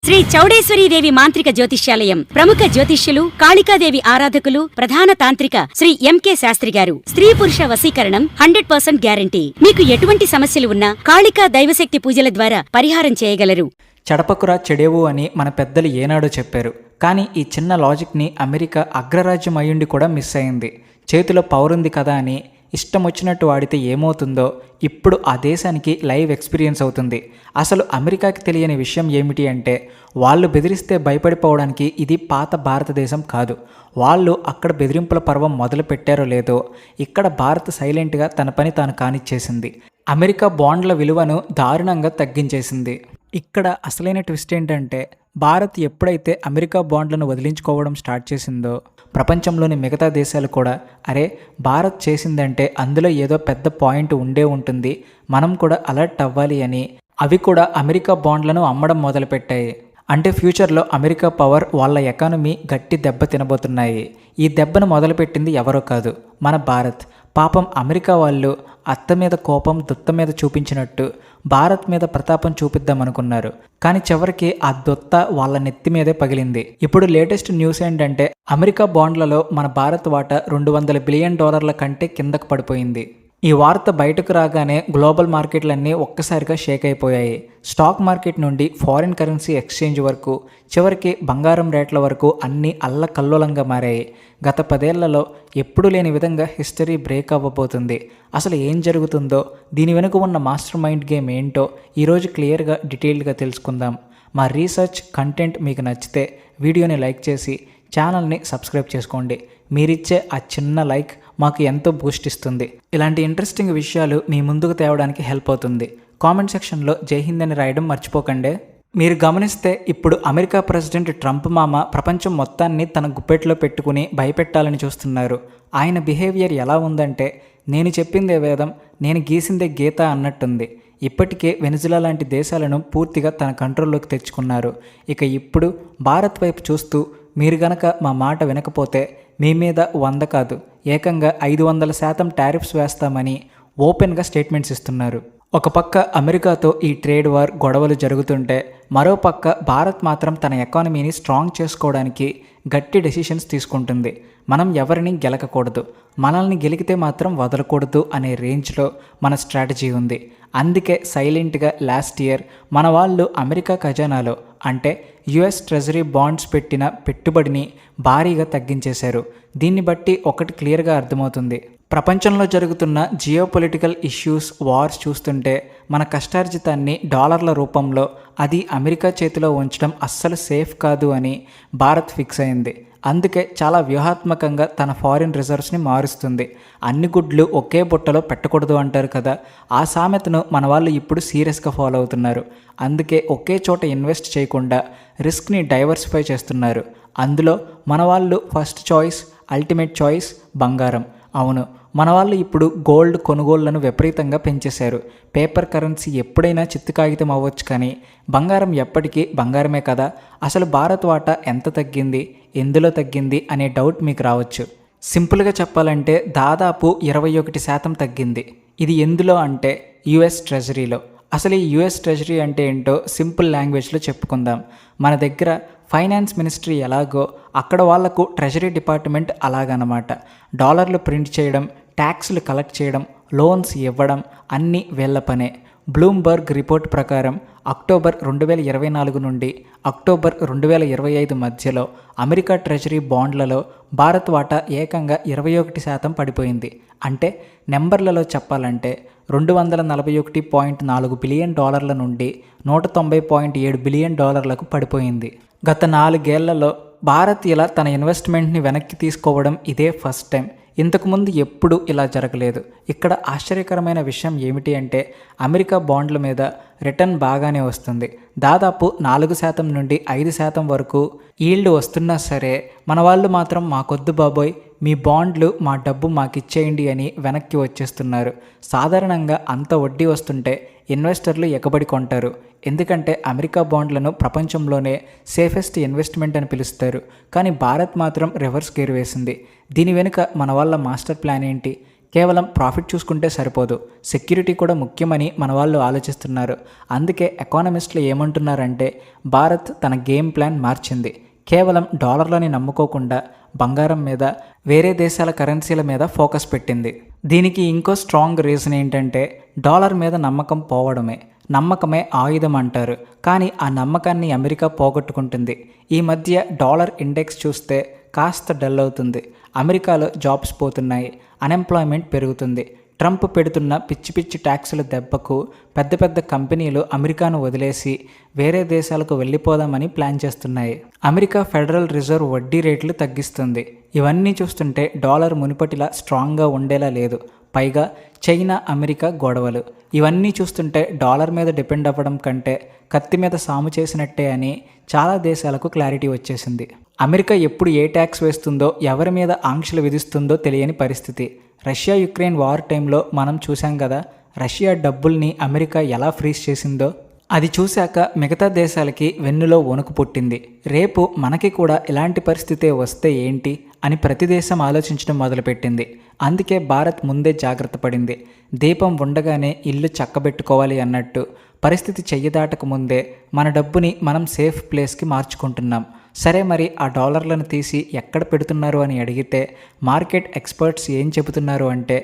శ్రీ చౌడేశ్వరీదేవి మాంత్రిక జ్యోతిష్యాలయం ప్రముఖ జ్యోతిష్యులు కాళికాదేవి ఆరాధకులు ప్రధాన తాంత్రిక శ్రీ ఎంకే శాస్త్రి గారు. స్త్రీ పురుష వశీకరణం 100% గ్యారంటీ. మీకు ఎటువంటి సమస్యలు ఉన్నా కాళికా దైవశక్తి పూజల ద్వారా పరిహారం చేయగలరు. చెడపకురా చెడేవు అని మన పెద్దలు ఏనాడో చెప్పారు. కానీ ఈ చిన్న లాజిక్ని అమెరికా అగ్రరాజ్యం అయ్యుండి కూడా మిస్ అయింది. చేతిలో పవరుంది కదా అని ఇష్టం వచ్చినట్టు వాడితే ఏమవుతుందో ఇప్పుడు ఆ దేశానికి లైవ్ ఎక్స్పీరియన్స్ అవుతుంది. అసలు అమెరికాకి తెలియని విషయం ఏమిటి అంటే, వాళ్ళు బెదిరిస్తే భయపడిపోవడానికి ఇది పాత భారతదేశం కాదు. వాళ్ళు అక్కడ బెదిరింపుల పర్వం మొదలు పెట్టారో లేదో ఇక్కడ భారత్ సైలెంట్గా తన పని తాను కానిచ్చేసింది. అమెరికా బాండ్ల విలువను దారుణంగా తగ్గించేసింది. ఇక్కడ అసలైన ట్విస్ట్ ఏంటంటే, భారత్ ఎప్పుడైతే అమెరికా బాండ్లను వదిలించుకోవడం స్టార్ట్ చేసిందో ప్రపంచంలోని మిగతా దేశాలు కూడా అరే భారత్ చేసిందంటే అందులో ఏదో పెద్ద పాయింట్ ఉండే ఉంటుంది, మనం కూడా అలర్ట్ అవ్వాలి అని అవి కూడా అమెరికా బాండ్లను అమ్మడం మొదలుపెట్టాయి. అంటే ఫ్యూచర్లో అమెరికా పవర్ వాళ్ళ ఎకానమీ గట్టి దెబ్బ తినబోతున్నాయి. ఈ దెబ్బను మొదలుపెట్టింది ఎవరో కాదు, మన భారత్. పాపం అమెరికా వాళ్ళు అత్త మీద కోపం దుత్త మీద చూపించినట్టు భారత్ మీద ప్రతాపం చూపిద్దామనుకున్నారు. కానీ చివరికి ఆ దొత్త వాళ్ళ నెత్తి మీదే పగిలింది. ఇప్పుడు లేటెస్ట్ న్యూస్ ఏంటంటే, అమెరికా బాండ్లలో మన భారత్ వాటా $200 బిలియన్ కంటే కిందకు పడిపోయింది. ఈ వార్త బయటకు రాగానే గ్లోబల్ మార్కెట్లన్నీ ఒక్కసారిగా షేక్ అయిపోయాయి. స్టాక్ మార్కెట్ నుండి ఫారిన్ కరెన్సీ ఎక్స్చేంజ్ వరకు, చివరికి బంగారం రేట్ల వరకు అన్నీ అల్లకల్లోలంగా మారాయి. గత 10 ఏళ్లలో ఎప్పుడూ లేని విధంగా హిస్టరీ బ్రేక్ అవ్వబోతుంది. అసలు ఏం జరుగుతుందో, దీని వెనుక ఉన్న మాస్టర్ మైండ్ గేమ్ ఏంటో ఈరోజు క్లియర్గా డీటెయిల్డ్గా తెలుసుకుందాం. మా రీసెర్చ్ కంటెంట్ మీకు నచ్చితే వీడియోని లైక్ చేసి ఛానల్ని సబ్స్క్రైబ్ చేసుకోండి. మీరిచ్చే ఆ చిన్న లైక్ మాకు ఎంతో బూస్ట్ ఇస్తుంది. ఇలాంటి ఇంట్రెస్టింగ్ విషయాలు మీ ముందుకు తేవడానికి హెల్ప్ అవుతుంది. కామెంట్ సెక్షన్లో జై హింద్ అని రాయడం మర్చిపోకండి. మీరు గమనిస్తే ఇప్పుడు అమెరికా ప్రెసిడెంట్ ట్రంప్ మామ ప్రపంచం మొత్తాన్ని తన గుప్పెట్లో పెట్టుకుని భయపెట్టాలని చూస్తున్నారు. ఆయన బిహేవియర్ ఎలా ఉందంటే, నేను చెప్పిందే వేదం, నేను గీసిందే గీత అన్నట్టుంది. ఇప్పటికే వెనిజులా లాంటి దేశాలను పూర్తిగా తన కంట్రోల్లోకి తెచ్చుకున్నారు. ఇక ఇప్పుడు భారత్ వైపు చూస్తూ, మీరు గనక మా మాట వినకపోతే మీ మీద 100 కాదు ఏకంగా 500% టారిఫ్స్ వేస్తామని ఓపెన్గా స్టేట్మెంట్స్ ఇస్తున్నారు. ఒక పక్క అమెరికాతో ఈ ట్రేడ్ వార్ గొడవలు జరుగుతుంటే, మరో పక్క భారత్ మాత్రం తన ఎకానమీని స్ట్రాంగ్ చేసుకోవడానికి గట్టి డెసిషన్స్ తీసుకుంటుంది. మనం ఎవరిని గెలకకూడదు, మనల్ని గెలికితే మాత్రం వదలకూడదు అనే రేంజ్లో మన స్ట్రాటజీ ఉంది. అందుకే సైలెంట్గా లాస్ట్ ఇయర్ మన వాళ్ళు అమెరికా ఖజానాలో అంటే యుఎస్ ట్రెజరీ బాండ్స్ పెట్టిన పెట్టుబడిని భారీగా తగ్గించేశారు. దీన్ని బట్టి ఒకటి క్లియర్గా అర్థమవుతుంది, ప్రపంచంలో జరుగుతున్న జియోపొలిటికల్ ఇష్యూస్, వార్స్ చూస్తుంటే మన కష్టార్జితాన్ని డాలర్ల రూపంలో అది అమెరికా చేతిలో ఉంచడం అస్సలు సేఫ్ కాదు అని భారత్ ఫిక్స్ అయింది. అందుకే చాలా వ్యూహాత్మకంగా తన ఫారిన్ రిజర్వ్స్ని మారుస్తుంది. అన్ని గుడ్లు ఒకే బుట్టలో పెట్టకూడదు అంటారు కదా, ఆ సామెతను మన వాళ్ళు ఇప్పుడు సీరియస్గా ఫాలో అవుతున్నారు. అందుకే ఒకే చోట ఇన్వెస్ట్ చేయకుండా రిస్క్ని డైవర్సిఫై చేస్తున్నారు. అందులో మన వాళ్ళు ఫస్ట్ చాయిస్, అల్టిమేట్ చాయిస్ బంగారం. అవును, మన వాళ్ళు ఇప్పుడు గోల్డ్ కొనుగోళ్లను విపరీతంగా పెంచేశారు. పేపర్ కరెన్సీ ఎప్పుడైనా చిత్తు కాగితం అవ్వచ్చు, కానీ బంగారం ఎప్పటికీ బంగారమే కదా. అసలు భారత్ వాటా ఎంత తగ్గింది, ఎందులో తగ్గింది అనే డౌట్ మీకు రావచ్చు. సింపుల్గా చెప్పాలంటే దాదాపు 21% తగ్గింది. ఇది ఎందులో అంటే యుఎస్ ట్రెజరీలో. అసలు ఈ యుఎస్ ట్రెజరీ అంటే ఏంటో సింపుల్ లాంగ్వేజ్లో చెప్పుకుందాం. మన దగ్గర ఫైనాన్స్ మినిస్ట్రీ ఎలాగో అక్కడ వాళ్లకు ట్రెజరీ డిపార్ట్మెంట్ అలాగనమాట. డాలర్లు ప్రింట్ చేయడం, ట్యాక్స్లు కలెక్ట్ చేయడం, లోన్స్ ఇవ్వడం అన్నీ వీళ్ళ పనే. బ్లూంబర్గ్ రిపోర్ట్ ప్రకారం అక్టోబర్ 2024 నుండి అక్టోబర్ 2025 మధ్యలో అమెరికా ట్రెజరీ బాండ్లలో భారత్ వాటా ఏకంగా 21% పడిపోయింది. అంటే నెంబర్లలో చెప్పాలంటే $241.4 బిలియన్ నుండి $190.7 బిలియన్ పడిపోయింది. గత 4 ఏళ్లలో భారత్ ఇలా తన ఇన్వెస్ట్మెంట్ని వెనక్కి తీసుకోవడం ఇదే ఫస్ట్ టైం. ఇంతకుముందు ఎప్పుడు ఇలా జరగలేదు. ఇక్కడ ఆశ్చర్యకరమైన విషయం ఏమిటి అంటే, అమెరికా బాండ్ల మీద రిటర్న్ బాగానే వస్తుంది. దాదాపు 4% నుండి 5% వరకు ఈల్డ్ వస్తున్నా సరే మన వాళ్ళు మాత్రం మాకొద్దు బాబోయ్, మీ బాండ్లు మా డబ్బు మాకిచ్చేయండి అని వెనక్కి వచ్చేస్తున్నారు. సాధారణంగా అంత వడ్డీ వస్తుంటే ఇన్వెస్టర్లు ఎగబడి కొంటారు. ఎందుకంటే అమెరికా బాండ్లను ప్రపంచంలోనే సేఫెస్ట్ ఇన్వెస్ట్మెంట్ అని పిలుస్తారు. కానీ భారత్ మాత్రం రివర్స్ గేర్ వేసింది. దీని వెనుక మన వాళ్ళ మాస్టర్ ప్లాన్ ఏంటి? కేవలం ప్రాఫిట్ చూసుకుంటే సరిపోదు, సెక్యూరిటీ కూడా ముఖ్యమని మన వాళ్ళు ఆలోచిస్తున్నారు. అందుకే ఎకానమిస్టులు ఏమంటున్నారంటే భారత్ తన గేమ్ ప్లాన్ మార్చింది. కేవలం డాలర్లని నమ్ముకోకుండా బంగారం మీద, వేరే దేశాల కరెన్సీల మీద ఫోకస్ పెట్టింది. దీనికి ఇంకో స్ట్రాంగ్ రీజన్ ఏంటంటే డాలర్ మీద నమ్మకం పోవడమే. నమ్మకమే ఆయుధం అంటారు, కానీ ఆ నమ్మకాన్ని అమెరికా పోగొట్టుకుంటుంది. ఈ మధ్య డాలర్ ఇండెక్స్ చూస్తే కాస్త డల్ అవుతుంది. అమెరికాలో జాబ్స్ పోతున్నాయి, అన్ఎంప్లాయ్మెంట్ పెరుగుతుంది. ట్రంప్ పెడుతున్న పిచ్చి పిచ్చి ట్యాక్సుల దెబ్బకు పెద్ద పెద్ద కంపెనీలు అమెరికాను వదిలేసి వేరే దేశాలకు వెళ్ళిపోదామని ప్లాన్ చేస్తున్నాయి. అమెరికా ఫెడరల్ రిజర్వ్ వడ్డీ రేట్లు తగ్గిస్తుంది. ఇవన్నీ చూస్తుంటే డాలర్ మునుపటిలా స్ట్రాంగ్గా ఉండేలా లేదు. పైగా చైనా అమెరికా గొడవలు, ఇవన్నీ చూస్తుంటే డాలర్ మీద డిపెండ్ అవ్వడం కంటే కత్తి మీద సాము చేసినట్టే అని చాలా దేశాలకు క్లారిటీ వచ్చేసింది. అమెరికా ఎప్పుడు ఏ ట్యాక్స్ వేస్తుందో, ఎవరి మీద ఆంక్షలు విధిస్తుందో తెలియని పరిస్థితి. రష్యా యుక్రెయిన్ వార్ టైంలో మనం చూసాం కదా, రష్యా డబ్బుల్ని అమెరికా ఎలా ఫ్రీజ్ చేసిందో. అది చూశాక మిగతా దేశాలకి వెన్నులో వణుకు పుట్టింది. రేపు మనకి కూడా ఇలాంటి పరిస్థితే వస్తే ఏంటి అని ప్రతి దేశం ఆలోచించడం మొదలుపెట్టింది. అందుకే భారత్ ముందే జాగ్రత్త పడింది. దీపం ఉండగానే ఇల్లు చక్కబెట్టుకోవాలి అన్నట్టు పరిస్థితి చెయ్యదాటక ముందే మన డబ్బుని మనం సేఫ్ ప్లేస్కి మార్చుకుంటున్నాం. సరే, మరి ఆ డాలర్లను తీసి ఎక్కడ పెడుతున్నారు అని అడిగితే మార్కెట్ ఎక్స్పర్ట్స్ ఏం చెబుతున్నారు అంటే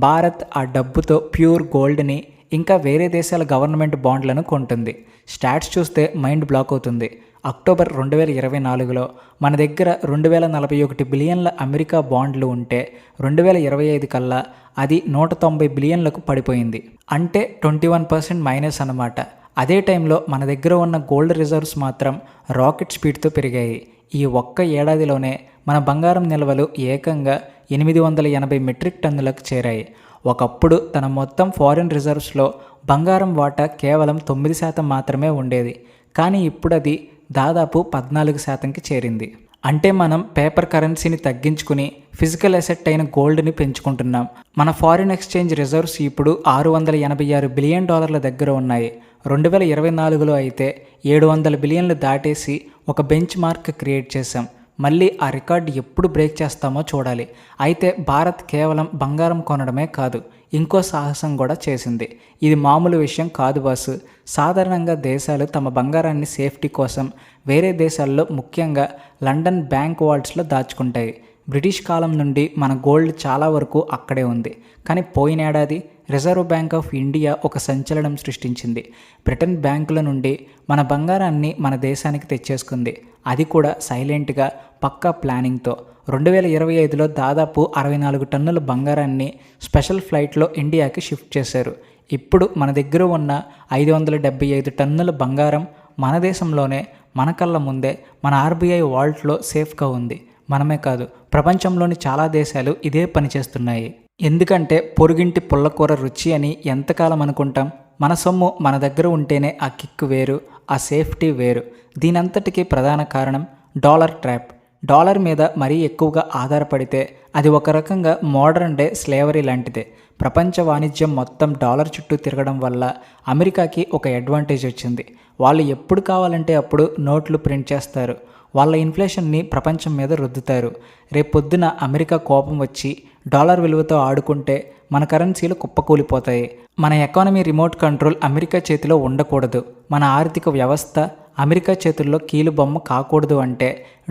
భారత్ ఆ డబ్బుతో ప్యూర్ గోల్డ్ని, ఇంకా వేరే దేశాల గవర్నమెంట్ బాండ్లను కొంటుంది. స్టాట్స్ చూస్తే మైండ్ బ్లాక్ అవుతుంది. అక్టోబర్ 2024లో మన దగ్గర 2041 బిలియన్ల అమెరికా బాండ్లు ఉంటే 2025 కల్లా అది 190 బిలియన్లకు పడిపోయింది. అంటే 21% మైనస్ అన్నమాట. అదే టైంలో మన దగ్గర ఉన్న గోల్డ్ రిజర్వ్స్ మాత్రం రాకెట్ స్పీడ్తో పెరిగాయి. ఈ ఒక్క ఏడాదిలోనే మన బంగారం నిల్వలు ఏకంగా 880 మెట్రిక్ టన్నులకు చేరాయి. ఒకప్పుడు తన మొత్తం ఫారిన్ రిజర్వ్స్లో బంగారం వాటా కేవలం 9% మాత్రమే ఉండేది. కానీ ఇప్పుడు అది దాదాపు 14%కి చేరింది. అంటే మనం పేపర్ కరెన్సీని తగ్గించుకుని ఫిజికల్ అసెట్ అయిన గోల్డ్ని పెంచుకుంటున్నాం. మన ఫారిన్ ఎక్స్చేంజ్ రిజర్వ్స్ ఇప్పుడు $686 బిలియన్ దగ్గర ఉన్నాయి. 2024లో అయితే 700 బిలియన్లు దాటేసి ఒక బెంచ్ మార్క్ క్రియేట్ చేశాం. మళ్ళీ ఆ రికార్డు ఎప్పుడు బ్రేక్ చేస్తామో చూడాలి. అయితే భారత్ కేవలం బంగారం కొనడమే కాదు, ఇంకో సాహసం కూడా చేసింది. ఇది మామూలు విషయం కాదు బాసు. సాధారణంగా దేశాలు తమ బంగారాన్ని సేఫ్టీ కోసం వేరే దేశాల్లో, ముఖ్యంగా లండన్ బ్యాంక్ వాల్ట్స్లో దాచుకుంటాయి. బ్రిటిష్ కాలం నుండి మన గోల్డ్ చాలా వరకు అక్కడే ఉంది. కానీ పోయిన ఏడాది రిజర్వ్ బ్యాంక్ ఆఫ్ ఇండియా ఒక సంచలనం సృష్టించింది. బ్రిటన్ బ్యాంకుల నుండి మన బంగారాన్ని మన దేశానికి తెచ్చేసుకుంది. అది కూడా సైలెంట్గా, పక్కా ప్లానింగ్తో. 2025లో దాదాపు 64 టన్నుల బంగారాన్ని స్పెషల్ ఫ్లైట్లో ఇండియాకి షిఫ్ట్ చేశారు. ఇప్పుడు మన దగ్గర ఉన్న 575 టన్నుల బంగారం మన దేశంలోనే, మన కళ్ళ ముందే, మన ఆర్బీఐ వాల్ట్లో సేఫ్గా ఉంది. మనమే కాదు, ప్రపంచంలోని చాలా దేశాలు ఇదే పని చేస్తున్నాయి. ఎందుకంటే పొరుగింటి పుల్లకూర రుచి అని ఎంతకాలం అనుకుంటాం? మన సొమ్ము మన దగ్గర ఉంటేనే ఆ కిక్ వేరు, ఆ సేఫ్టీ వేరు. దీనంతటికీ ప్రధాన కారణం డాలర్ ట్రాప్. డాలర్ మీద మరీ ఎక్కువగా ఆధారపడితే అది ఒక రకంగా మోడర్న్ డే స్లేవరీ లాంటిదే. ప్రపంచ వాణిజ్యం మొత్తం డాలర్ చుట్టూ తిరగడం వల్ల అమెరికాకి ఒక అడ్వాంటేజ్ వచ్చింది. వాళ్ళు ఎప్పుడు కావాలంటే అప్పుడు నోట్లు ప్రింట్ చేస్తారు. వాళ్ళ ఇన్ఫ్లేషన్ని ప్రపంచం మీద రుద్దుతారు. రేపొద్దున అమెరికా కోపం వచ్చి డాలర్ విలువతో ఆడుకుంటే మన కరెన్సీలు కుప్పకూలిపోతాయి. మన ఎకానమీ రిమోట్ కంట్రోల్ అమెరికా చేతిలో ఉండకూడదు. మన ఆర్థిక వ్యవస్థ అమెరికా చేతుల్లో కీలుబొమ్మ కాకూడదు. అంటే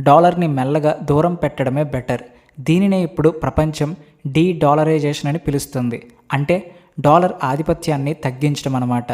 డాలర్ని మెల్లగా దూరం పెట్టడమే బెటర్. దీనినే ఇప్పుడు ప్రపంచం డీ-డాలరైజేషన్ అని పిలుస్తుంది. అంటే డాలర్ ఆధిపత్యాన్ని తగ్గించడం అన్నమాట.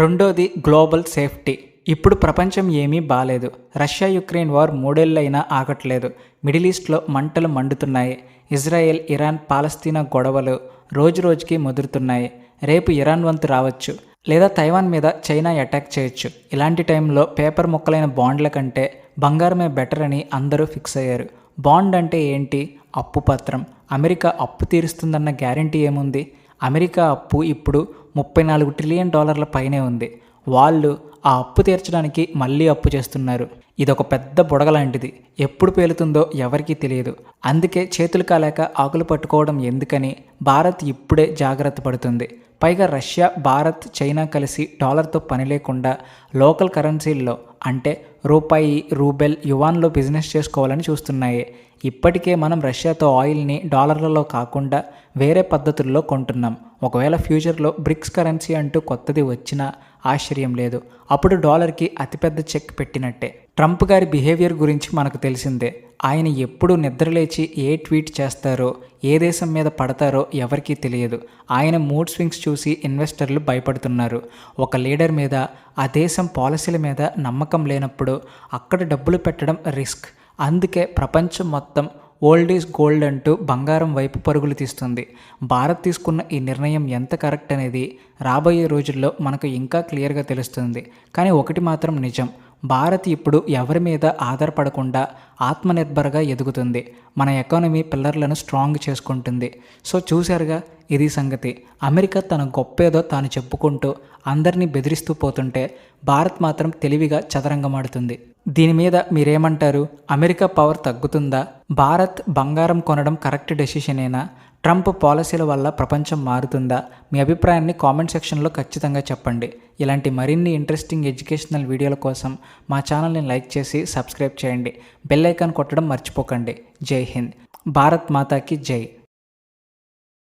రెండోది గ్లోబల్ సేఫ్టీ. ఇప్పుడు ప్రపంచం ఏమీ బాలేదు. రష్యా యుక్రెయిన్ వార్ 3 ఏళ్ళైనా ఆగట్లేదు. మిడిల్ ఈస్ట్లో మంటలు మండుతున్నాయి. ఇజ్రాయెల్, ఇరాన్, పాలస్తీనా గొడవలు రోజురోజుకి ముదురుతున్నాయి. రేపు ఇరాన్ వంతు రావచ్చు, లేదా తైవాన్ మీద చైనా అటాక్ చేయొచ్చు. ఇలాంటి టైంలో పేపర్ ముక్కలైన బాండ్ల కంటే బంగారమే బెటర్ అని అందరూ ఫిక్స్ అయ్యారు. బాండ్ అంటే ఏంటి? అప్పు పత్రం. అమెరికా అప్పు తీరుస్తుందన్న గ్యారంటీ ఏముంది? అమెరికా అప్పు ఇప్పుడు $34 ట్రిలియన్ పైనే ఉంది. వాళ్ళు ఆ అప్పు తీర్చడానికి మళ్ళీ అప్పు చేస్తున్నారు. ఇదొక పెద్ద బుడగ లాంటిది. ఎప్పుడు పేలుతుందో ఎవరికీ తెలియదు. అందుకే చేతులు కాలేక ఆకులు పట్టుకోవడం ఎందుకని భారత్ ఇప్పుడే జాగ్రత్త పడుతుంది. పైగా రష్యా, భారత్, చైనా కలిసి డాలర్తో పని లేకుండా లోకల్ కరెన్సీల్లో అంటే రూపాయి, రూబెల్, యువాన్లో బిజినెస్ చేసుకోవాలని చూస్తున్నాయి. ఇప్పటికే మనం రష్యాతో ఆయిల్ని డాలర్లలో కాకుండా వేరే పద్ధతుల్లో కొంటున్నాం. ఒకవేళ ఫ్యూచర్లో బ్రిక్స్ కరెన్సీ అంటూ కొత్తది వచ్చినా ఆశ్చర్యం లేదు. అప్పుడు డాలర్కి అతిపెద్ద చెక్ పెట్టినట్టే. ట్రంప్ గారి బిహేవియర్ గురించి మనకు తెలిసిందే. ఆయన ఎప్పుడు నిద్రలేచి ఏ ట్వీట్ చేస్తారో, ఏ దేశం మీద పడతారో ఎవరికీ తెలియదు. ఆయన మూడ్ స్వింగ్స్ చూసి ఇన్వెస్టర్లు భయపడుతున్నారు. ఒక లీడర్ మీద, ఆ దేశం పాలసీల మీద నమ్మకం లేనప్పుడు అక్కడ డబ్బులు పెట్టడం రిస్క్. అందుకే ప్రపంచం మొత్తం ఓల్డ్ ఈజ్ గోల్డ్ అంటూ బంగారం వైపు పరుగులు తీస్తుంది. భారత్ తీసుకున్న ఈ నిర్ణయం ఎంత కరెక్ట్ అనేది రాబోయే రోజుల్లో మనకు ఇంకా క్లియర్గా తెలుస్తుంది. కానీ ఒకటి మాత్రం నిజం, భారత్ ఇప్పుడు ఎవరి మీద ఆధారపడకుండా ఆత్మనిర్భర్గా ఎదుగుతుంది. మన ఎకానమీ పిల్లర్లను స్ట్రాంగ్ చేసుకుంటుంది. సో చూశారుగా, ఇది సంగతి. అమెరికా తన గొప్పేదో తాను చెప్పుకుంటూ అందరినీ బెదిరిస్తూ పోతుంటే భారత్ మాత్రం తెలివిగా చదరంగమాడుతుంది. దీని మీద మీరేమంటారు? అమెరికా పవర్ తగ్గుతుందా? భారత్ బంగారం కొనడం కరెక్ట్ డెసిషనేనా? ట్రంప్ పాలసీల వల్ల ప్రపంచం మారుతుందా? మీ అభిప్రాయాన్ని కామెంట్ సెక్షన్లో ఖచ్చితంగా చెప్పండి. ఇలాంటి మరిన్ని ఇంట్రెస్టింగ్ ఎడ్యుకేషనల్ వీడియోల కోసం మా ఛానల్ని లైక్ చేసి సబ్స్క్రైబ్ చేయండి. బెల్ ఐకాన్ కొట్టడం మర్చిపోకండి. జై హింద్. భారత్ మాతాకి జై.